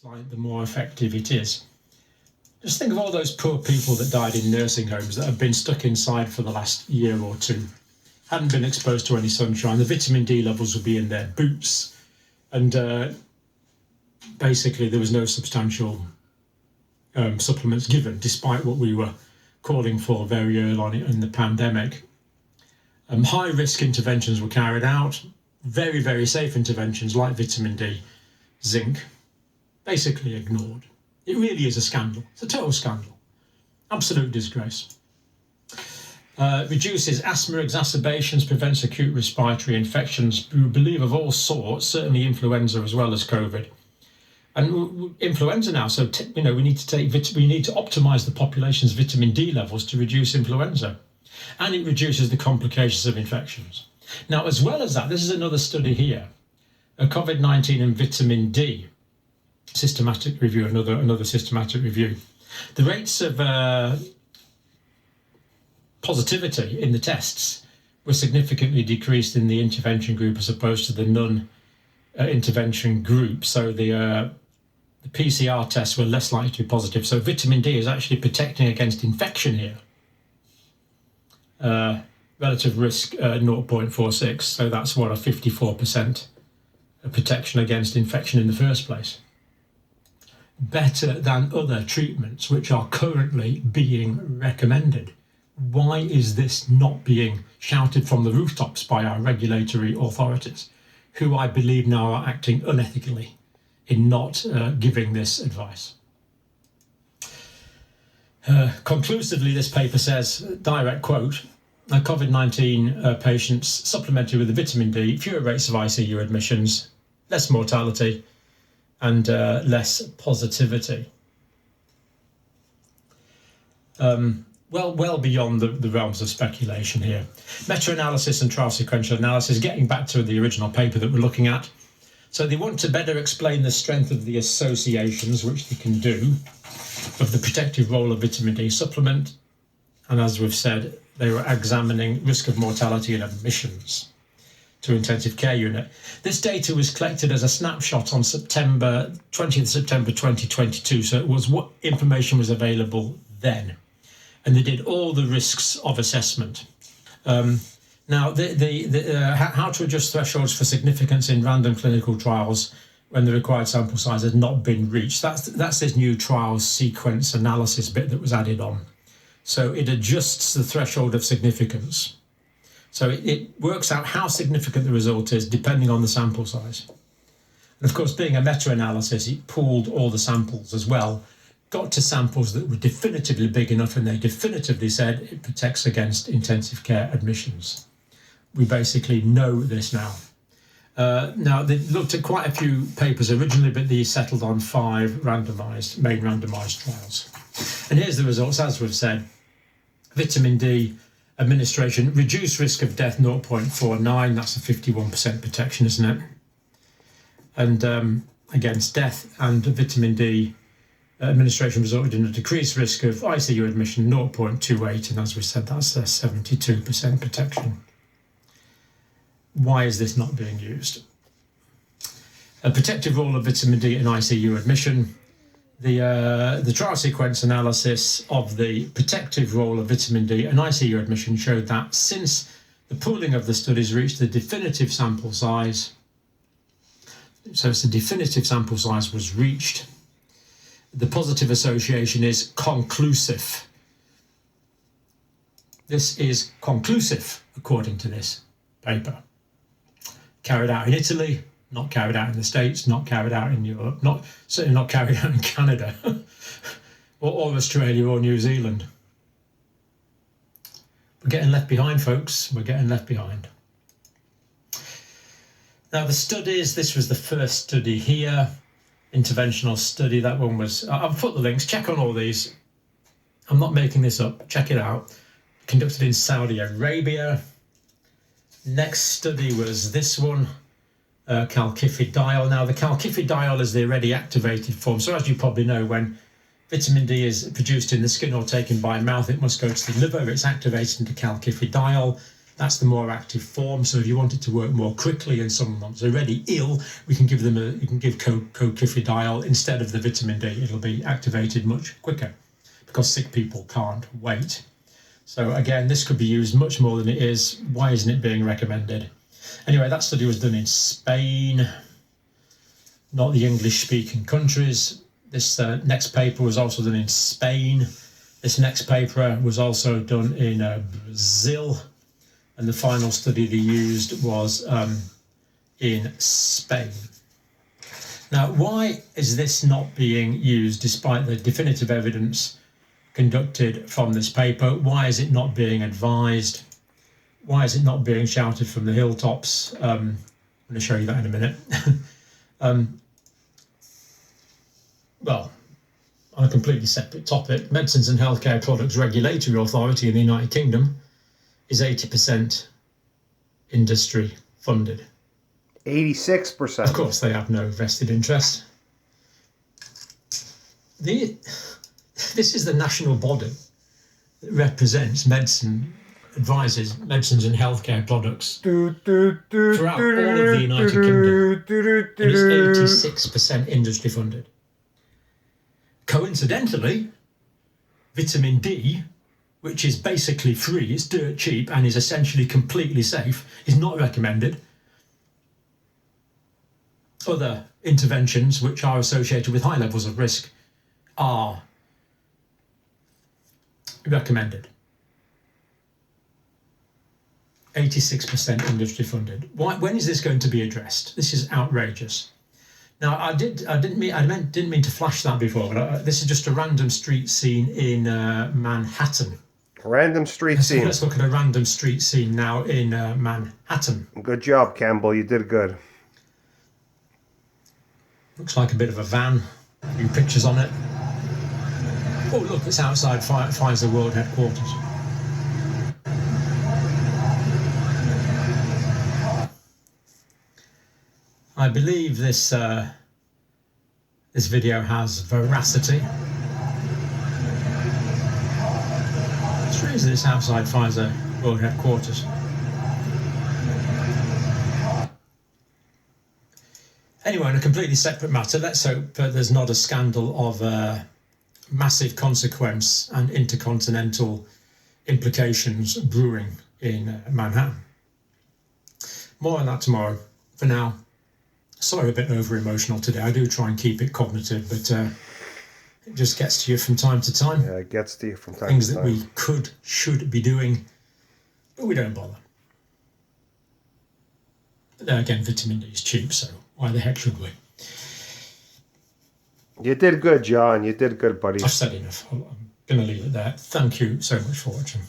like, the more effective it is. Just think of all those poor people that died in nursing homes that have been stuck inside for the last year or two, hadn't been exposed to any sunshine. The vitamin D levels would be in their boots, and basically there was no substantial supplements given, despite what we were calling for very early on in the pandemic. High-risk interventions were carried out, very, very safe interventions like vitamin D, zinc, basically ignored. It really is a scandal. It's a total scandal. Absolute disgrace. Reduces asthma exacerbations, prevents acute respiratory infections, we believe of all sorts, certainly influenza as well as COVID. And influenza now, so we need to optimize the population's vitamin D levels to reduce influenza. And it reduces the complications of infections. Now, as well as that, this is another study here, COVID-19 and vitamin D, systematic review, another systematic review. The rates of positivity in the tests were significantly decreased in the intervention group as opposed to the non-intervention group. So the PCR tests were less likely to be positive. So vitamin D is actually protecting against infection here. Relative risk 0.46, so that's what, a 54% protection against infection in the first place. Better than other treatments which are currently being recommended. Why is this not being shouted from the rooftops by our regulatory authorities, who I believe now are acting unethically in not giving this advice? Conclusively, this paper says, direct quote, COVID-19 patients supplemented with the vitamin D, fewer rates of ICU admissions, less mortality, and less positivity. Well beyond the realms of speculation here. Meta-analysis and trial sequential analysis, getting back to the original paper that we're looking at. So they want to better explain the strength of the associations, which they can do, of the protective role of vitamin D supplement. And as we've said, they were examining risk of mortality and admissions to intensive care unit. This data was collected as a snapshot on 20th September 2022, so it was what information was available then. And they did all the risks of assessment. Now, how to adjust thresholds for significance in random clinical trials when the required sample size has not been reached. That's this new trial sequence analysis bit that was added on. So it adjusts the threshold of significance. So it works out how significant the result is depending on the sample size. And of course, being a meta-analysis, it pooled all the samples as well, got to samples that were definitively big enough, and they definitively said it protects against intensive care admissions. We basically know this now. Now, they looked at quite a few papers originally, but they settled on 5 main randomized trials. And here's the results, as we've said. Vitamin D administration, reduced risk of death 0.49, that's a 51% protection, isn't it? And against death, and vitamin D administration resulted in a decreased risk of ICU admission 0.28, and as we said, that's a 72% protection. Why is this not being used? A protective role of vitamin D in ICU admission. The trial sequence analysis of the protective role of vitamin D in ICU admission showed that since the pooling of the studies reached the definitive sample size, so it's the definitive sample size was reached, the positive association is conclusive. This is conclusive, according to this paper. Carried out in Italy, not carried out in the States, not carried out in Europe, certainly not carried out in Canada or Australia or New Zealand. We're getting left behind, folks. We're getting left behind. Now, the studies, this was the first study here, interventional study. That one was, I'll put the links, check on all these. I'm not making this up, check it out. Conducted in Saudi Arabia. Next study was this one. Calcifidiol. Now, the calcifidiol is the already activated form. So as you probably know, when vitamin D is produced in the skin or taken by mouth, it must go to the liver. It's activated into calcifidiol. That's the more active form. So if you want it to work more quickly and someone's already ill, we can give them you can give co-cofidrol instead of the vitamin D. It'll be activated much quicker because sick people can't wait. So again, this could be used much more than it is. Why isn't it being recommended? Anyway, that study was done in Spain, not the English-speaking countries. This next paper was also done in Spain. This next paper was also done in Brazil. And the final study they used was in Spain. Now, why is this not being used despite the definitive evidence conducted from this paper? Why is it not being advised? Why is it not being shouted from the hilltops? I'm going to show you that in a minute. Well, on a completely separate topic, Medicines and Healthcare Products Regulatory Authority in the United Kingdom is 80% industry funded. 86%. Of course, they have no vested interest. This is the national body that represents advises medicines and healthcare products throughout all of the United Kingdom. And it's 86% industry funded. Coincidentally, vitamin D, which is basically free, it's dirt cheap and is essentially completely safe, is not recommended. Other interventions which are associated with high levels of risk are recommended. 86% industry funded. When is this going to be addressed? This is outrageous. Now, I didn't mean to flash that before, but this is just a random street scene in Manhattan. Random street scene. Let's look at a random street scene now in Manhattan. Good job, Campbell. You did good. Looks like a bit of a van. A few pictures on it. Oh, look, it's outside Pfizer World Headquarters. I believe this video has veracity. It's strange that it's outside Pfizer World Headquarters. Anyway, on a completely separate matter, let's hope there's not a scandal of massive consequence and intercontinental implications brewing in Manhattan. More on that tomorrow. For now, sorry, a bit over-emotional today. I do try and keep it cognitive, but it just gets to you from time to time. Yeah, it gets to you from time Things to time. Things that we should be doing, but we don't bother. But then again, vitamin D is cheap, so why the heck should we? You did good, John. You did good, buddy. I've said enough. I'm going to leave it there. Thank you so much for watching.